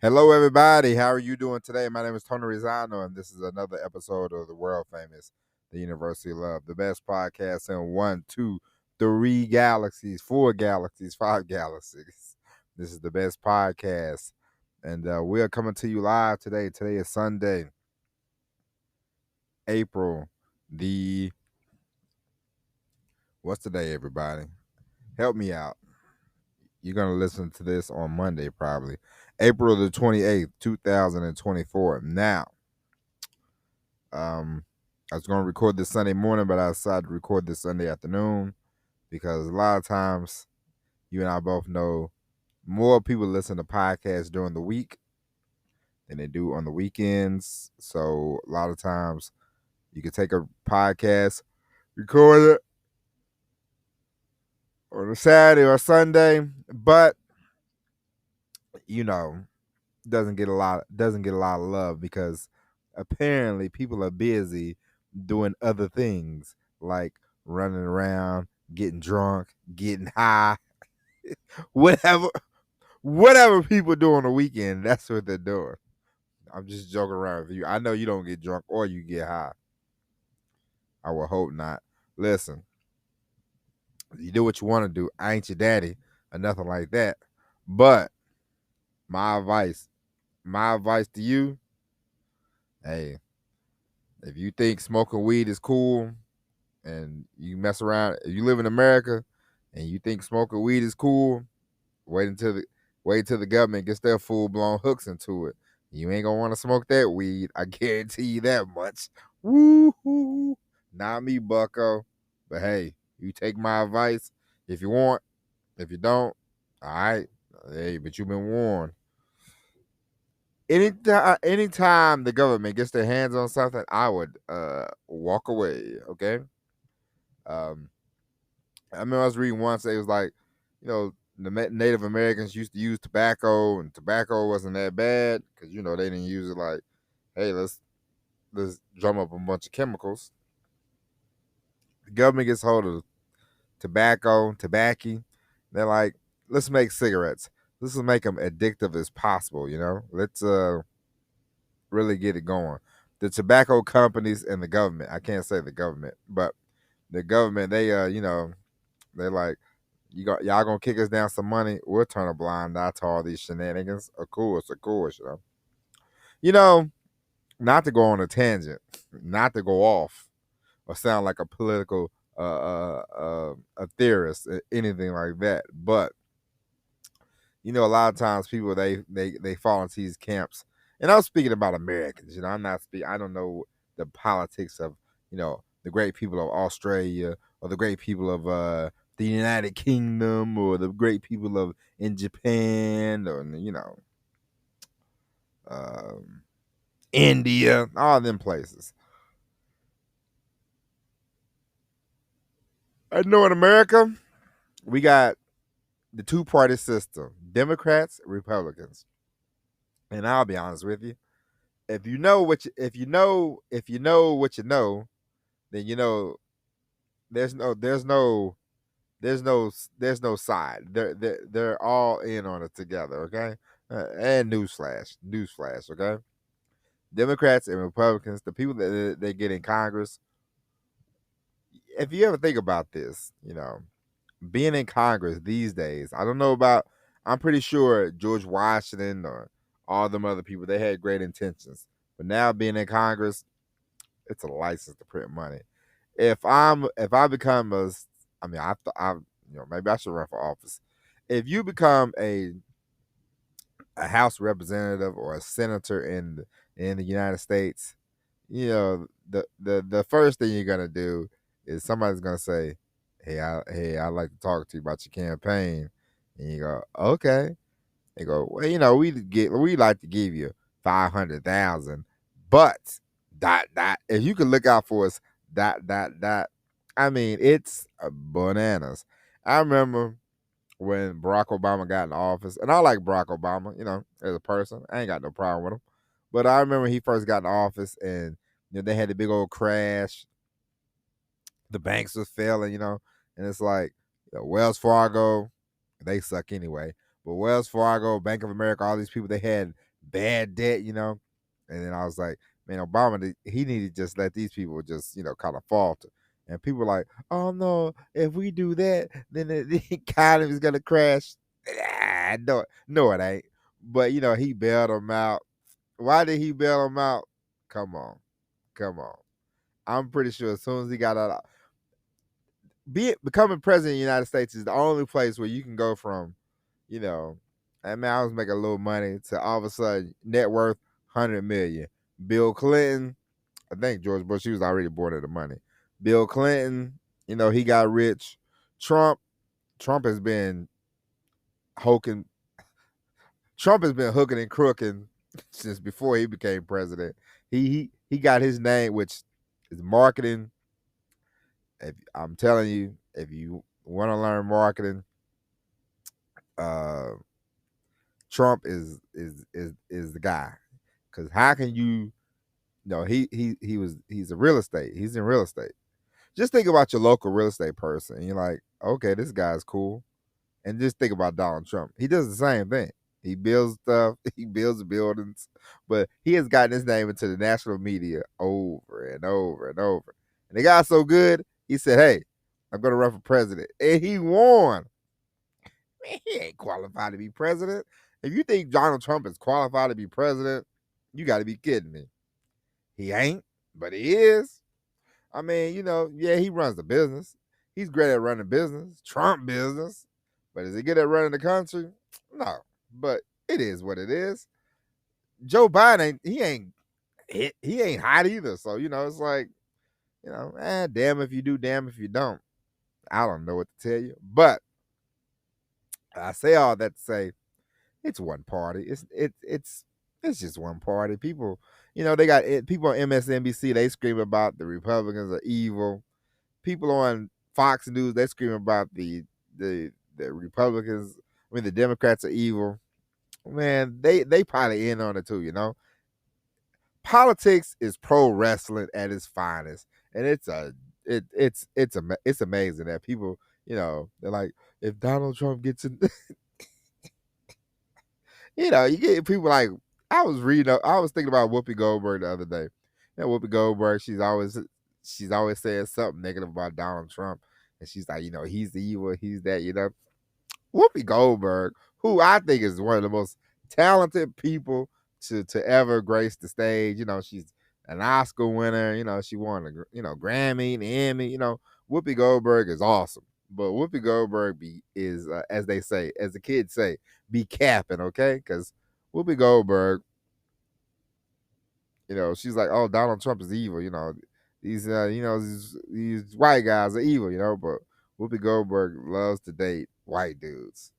Hello, everybody. How are you doing today? My name is Tony Rizano, and this is another episode of the world famous The University of Love, the best podcast in 1, 2, 3 galaxies, 4 galaxies, 5 galaxies. This is the best podcast, and we are coming to you live today. Today is Sunday, April the what's today, everybody? Help me out. You're gonna listen to this on Monday, probably April the 28th, 2024. Now. I was going to record this Sunday morning, but I decided to record this Sunday afternoon because a lot of times you and I both know more people listen to podcasts during the week than they do on the weekends. So a lot of times you can take a podcast, record it on a Saturday or Sunday, but you know, doesn't get a lot of love because apparently people are busy doing other things like running around, getting drunk, getting high, whatever whatever people do on the weekend, that's what they're doing. I'm just joking around with you. I know you don't get drunk or you get high. I will hope not. Listen, you do what you want to do. I ain't your daddy or nothing like that. But my advice to you, hey, if you think smoking weed is cool and you mess around, if you live in America and you think smoking weed is cool, wait until the government gets their full blown hooks into it. You ain't gonna want to smoke that weed. I guarantee you that much. Woo-hoo. Not me, Bucko. But hey, you take my advice if you want. If you don't, all right. Hey, but you've been warned. Anytime the government gets their hands on something, I would walk away. Okay. Um, I remember I was reading once. It was like, the Native Americans used to use tobacco, and tobacco wasn't that bad because they didn't use it like, hey, let's drum up a bunch of chemicals. The government gets hold of tobacco. They're like, let's make cigarettes. Let's make them addictive as possible. Let's really get it going. The tobacco companies and the government. I can't say the government, but the government. They're like, y'all gonna kick us down some money. We'll turn a blind eye to all these shenanigans. Of course. You know, not to go on a tangent, not to go off or sound like a political a theorist, anything like that. But a lot of times people they fall into these camps, and I'm speaking about Americans. I'm not speaking. I don't know the politics of the great people of Australia or the great people of the United Kingdom or the great people of in Japan or um, India, all them places. I know in America we got the two-party system: Democrats, Republicans. And I'll be honest with you, if you know what you, if you know what you know, then there's no side. They're all in on it together. Okay, and newsflash. Okay, Democrats and Republicans, the people that they get in Congress. If you ever think about this, being in Congress these days, I don't know about. I'm pretty sure George Washington or all them other people, they had great intentions, but now being in Congress, it's a license to print money. If I become I mean, maybe I should run for office. If you become a House representative or a senator in the United States, the first thing you're gonna do is somebody's gonna say, "Hey, I'd like to talk to you about your campaign," and you go, "Okay." They go, "Well, we like to give you 500,000, but dot. If you could look out for us, dot. I mean, it's bananas." I remember when Barack Obama got in office, and I like Barack Obama, as a person. I ain't got no problem with him. But I remember he first got in office and they had the big old crash. The banks was failing, and it's like Wells Fargo, they suck anyway. But Wells Fargo, Bank of America, all these people, they had bad debt, And then I was like, man, Obama, he needed to just let these people just, kind of falter. And people were like, oh no, if we do that, then the economy is gonna crash. No, no, it ain't. But he bailed them out. Why did he bail them out? Come on, come on. I'm pretty sure as soon as he got out, becoming president of the United States is the only place where you can go from, you know, I mean, I was making a little money to all of a sudden net worth 100 million. Bill Clinton, I think George Bush, he was already born of the money. Bill Clinton, he got rich. Trump, Trump has been hoking. Trump has been hooking and crooking since before he became president. He got his name, which is marketing. If I'm telling you, if you want to learn marketing, uh, Trump is the guy. Because how can you? No, he's a real estate. He's in real estate. Just think about your local real estate person. And you're like, okay, this guy's cool. And just think about Donald Trump. He does the same thing. He builds stuff. He builds buildings, but he has gotten his name into the national media over and over and over. And the guy's so good. He said, "Hey, I'm going to run for president," and he won. Man, he ain't qualified to be president. If you think Donald Trump is qualified to be president, you got to be kidding me. He ain't, but he is. I mean, yeah, he runs the business. He's great at running business, Trump business. But is he good at running the country? No. But it is what it is. Joe Biden he ain't hot either. So, it's like, damn if you do, damn if you don't. I don't know what to tell you. But I say all that to say it's one party. It's just one party. People, they got people on MSNBC, they scream about the Republicans are evil. People on Fox News, they scream about the Republicans. I mean, the Democrats are evil. Man, they probably in on it too. Politics is pro wrestling at its finest, and it's amazing that people, they're like, if Donald Trump gets in, you get people like, I was thinking about Whoopi Goldberg the other day. Whoopi Goldberg, she's always saying something negative about Donald Trump, and she's like, he's the evil, he's that. Whoopi Goldberg, who I think is one of the most talented people to ever grace the stage. She's an Oscar winner. She won a Grammy, and Emmy. Whoopi Goldberg is awesome. But Whoopi Goldberg is as they say, as the kids say, be capping, okay? Because Whoopi Goldberg, she's like, oh, Donald Trump is evil. These white guys are evil. But Whoopi Goldberg loves to date white dudes.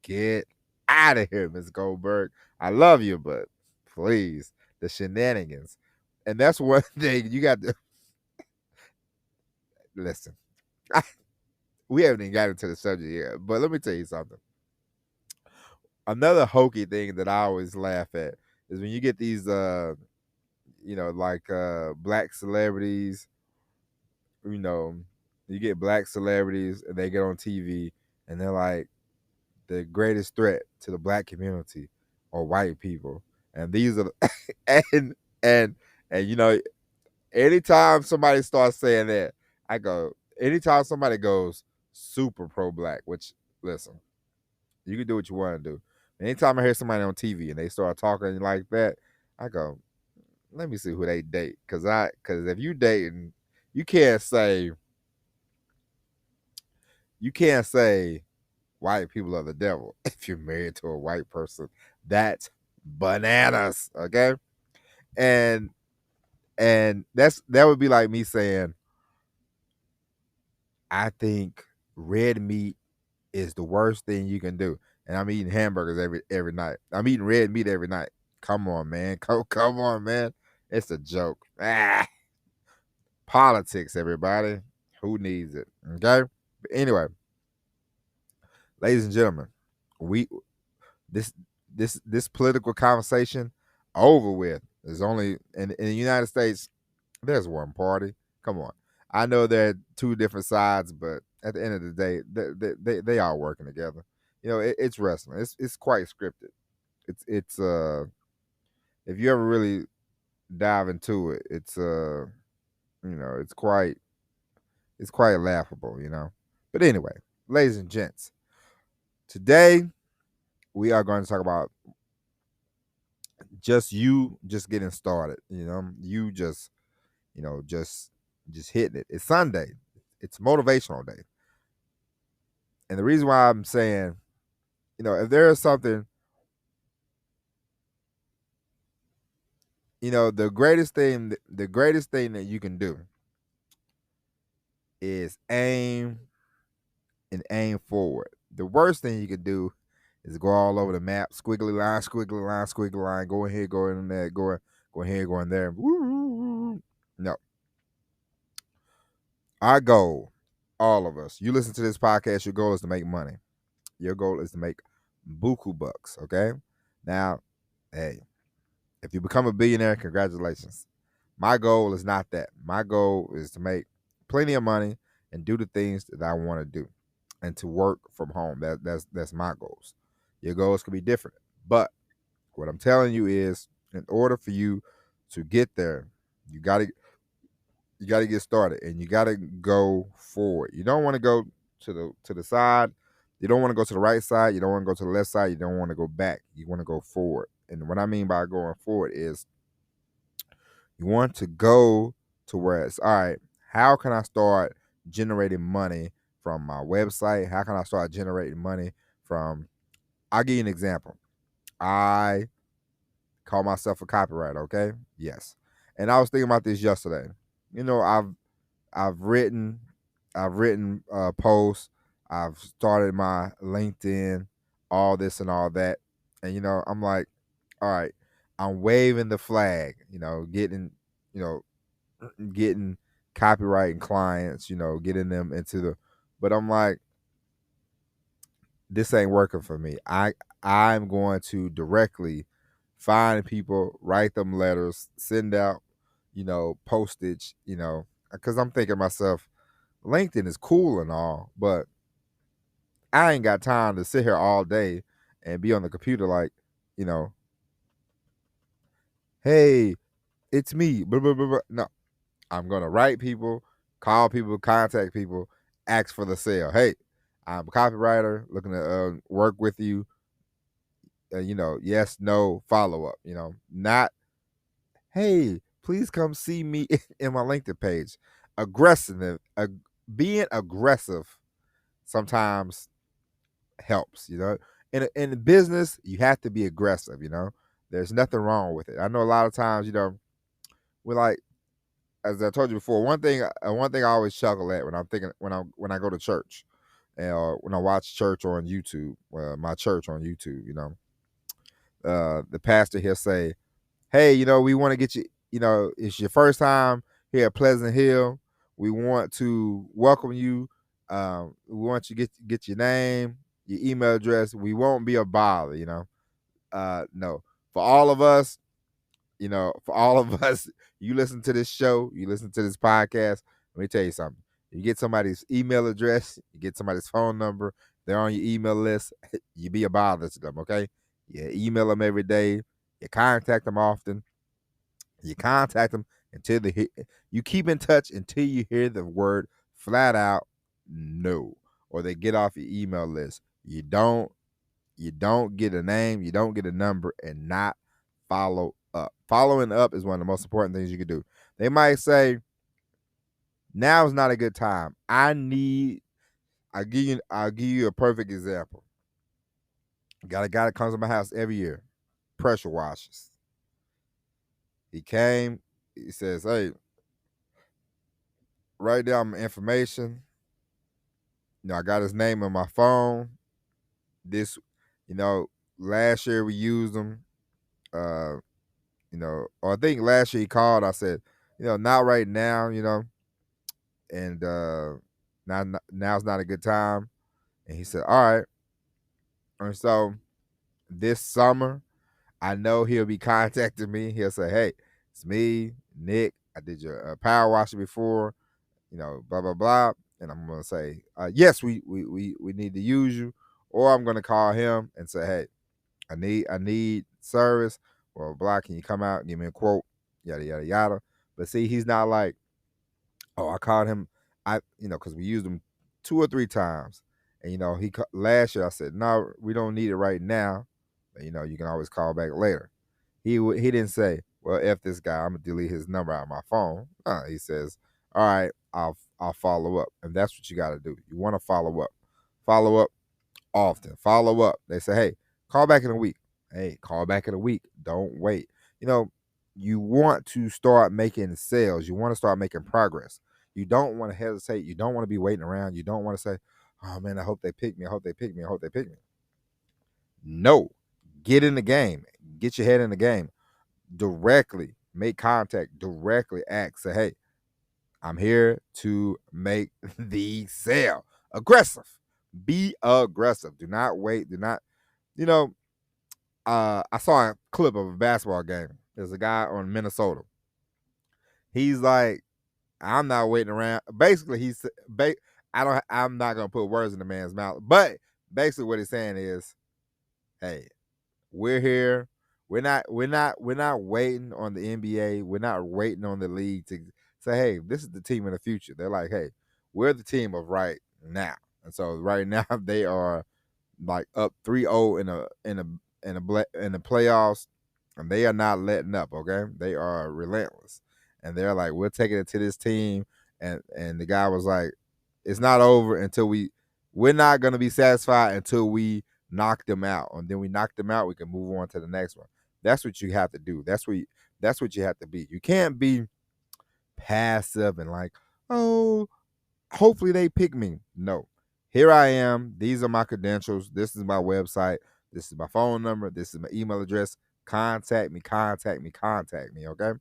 Get out of here, Miss Goldberg. I love you, but please, the shenanigans. And that's one thing you got to listen. We haven't even got into the subject yet, but let me tell you something. Another hokey thing that I always laugh at is when you get these, black celebrities. You know, you get black celebrities and they get on TV and they're like, the greatest threat to the black community are white people, and these are and and and anytime somebody starts saying that, I go. Anytime somebody goes super pro black, which listen, you can do what you want to do. Anytime I hear somebody on TV and they start talking like that, I go, let me see who they date, because if you dating, you can't say you can't say white people are the devil if you're married to a white person. That's bananas. Okay. And that would be like me saying, I think red meat is the worst thing you can do. And I'm eating hamburgers every night. I'm eating red meat every night. Come on, man. Come on, man. It's a joke. Politics, everybody. Who needs it? Okay. But anyway, ladies and gentlemen, we this this political conversation over with. There's only in the United States, there's one party. Come on. I know there are two different sides, but at the end of the day, they are working together. It's wrestling. It's quite scripted. It's if you ever really dive into it, it's quite laughable, But anyway, ladies and gents, today we are going to talk about just getting started. You just just hitting it. It's Sunday. It's motivational day. And the reason why I'm saying, if there is something, the greatest thing that you can do is aim and aim forward. The worst thing you can do is go all over the map, squiggly line, squiggly line, squiggly line, going here, going in there, going here, going there. No. Our goal, all of us, you listen to this podcast, your goal is to make money. Your goal is to make buku bucks, okay? Now, hey, if you become a billionaire, congratulations. My goal is not that. My goal is to make plenty of money and do the things that I want to do and to work from home. That's my goals. Your goals can be different. But what I'm telling you is in order for you to get there, you gotta get started and you gotta go forward. You don't want to go to the side. You don't want to go to the right side. You don't want to go to the left side. You don't want to go back. You want to go forward. And what I mean by going forward is you want to go to where it's all right. How can I start generating money from my website? How can I start generating money from? I'll give you an example. I call myself a copywriter. Okay, yes, and I was thinking about this yesterday. I've written posts. I've started my LinkedIn, all this and all that, and I'm like, all right, I'm waving the flag. You know, getting copywriting clients. Getting them into the, but I'm like, this ain't working for me. I'm going to directly find people, write them letters, send out, postage, because I'm thinking to myself, LinkedIn is cool and all, but I ain't got time to sit here all day and be on the computer like, you know, hey, it's me. Blah, blah, blah, blah. No, I'm gonna write people, call people, contact people, ask for the sale. Hey, I'm a copywriter looking to work with you. Yes, no, follow up. Not hey, please come see me in my LinkedIn page. Aggressive, being aggressive sometimes helps. In business, you have to be aggressive. There's nothing wrong with it. I know a lot of times, we're like, as I told you before, one thing I always chuckle at when I go to church, and when I watch church on YouTube, my church on YouTube, the pastor he'll say, hey, we want to get you, it's your first time here at Pleasant Hill. We want to welcome you. We want you to get your name, your email address. We won't be a bother, no. For all of us, you listen to this show, you listen to this podcast. Let me tell you something. You get somebody's email address, you get somebody's phone number, they're on your email list, you be a bother to them, okay? You email them every day, you contact them often, you contact them until you keep in touch until you hear the word flat out no, or they get off your email list. You don't get a name, you don't get a number, and not follow up. Following up is one of the most important things you can do. They might say, now is not a good time. I'll give you a perfect example. Got a guy that comes to my house every year, pressure washes. He came, he says, hey, write down my information. I got his name on my phone. This, you know, last year we used him. Uh, or I think last year he called. I said, not right now, and now's not a good time. And he said, all right. And so this summer, I know he'll be contacting me. He'll say, hey, it's me, Nick. I did your power washer before, blah, blah, blah. And I'm going to say, yes, we need to use you. Or I'm going to call him and say, hey, I need service. Blah, blah, blah. Can you come out, give me a quote, yada, yada, yada. But see, he's not like, oh, I called him, because we used him 2 or 3 times. And, last year I said, no, we don't need it right now. But, you can always call back later. He didn't say, well, F this guy, I'm going to delete his number out of my phone. He says, all right, I'll follow up. And that's what you got to do. You want to follow up. Follow up often. Follow up. They say, hey, call back in a week. Hey, call back in a week. Don't wait. You want to start making sales. You want to start making progress. You don't want to hesitate. You don't want to be waiting around. You don't want to say, oh man, I hope they pick me. I hope they pick me. I hope they pick me. No. Get in the game. Get your head in the game. Directly make contact. Directly ask. Say, hey, I'm here to make the sale. Aggressive. Be aggressive. Do not wait. Do not, I saw a clip of a basketball game. There's a guy on Minnesota. He's like, I'm not waiting around. Basically, I'm not gonna put words in the man's mouth, but basically what he's saying is, hey, we're here. We're not waiting on the NBA. We're not waiting on the league to say, hey, this is the team in the future. They're like, hey, we're the team of right now. And so right now they are like up 3-0 in the playoffs, and they are not letting up. Okay, they are relentless, and they're like, we're taking it to this team. And the guy was like, it's not over until we're not gonna be satisfied until we knock them out, and then we knock them out, we can move on to the next one. That's what you have to do. That's what you have to be. You can't be passive and like, oh, hopefully they pick me. No. Here I am. These are my credentials. This is my website. This is my phone number. This is my email address. Contact me, contact me, contact me. Okay.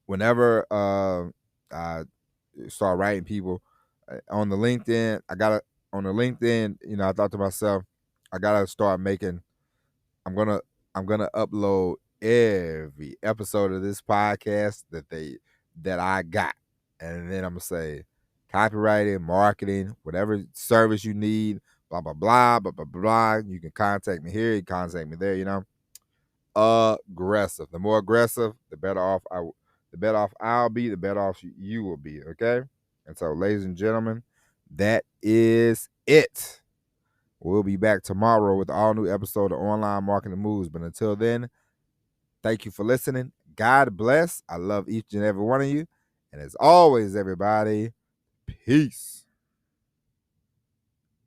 Whenever I start writing people on the LinkedIn, I thought to myself, I gotta start making, I'm gonna upload every episode of this podcast that I got. And then I'm gonna say copywriting, marketing, whatever service you need, blah blah blah, blah blah blah. You can contact me here, you can contact me there, Aggressive. The more aggressive, the better off I'll be, the better off you will be, okay? And so, ladies and gentlemen, that is it. We'll be back tomorrow with an all new episode of Online Marketing Moves. But until then, thank you for listening. God bless. I love each and every one of you. And as always, everybody, peace.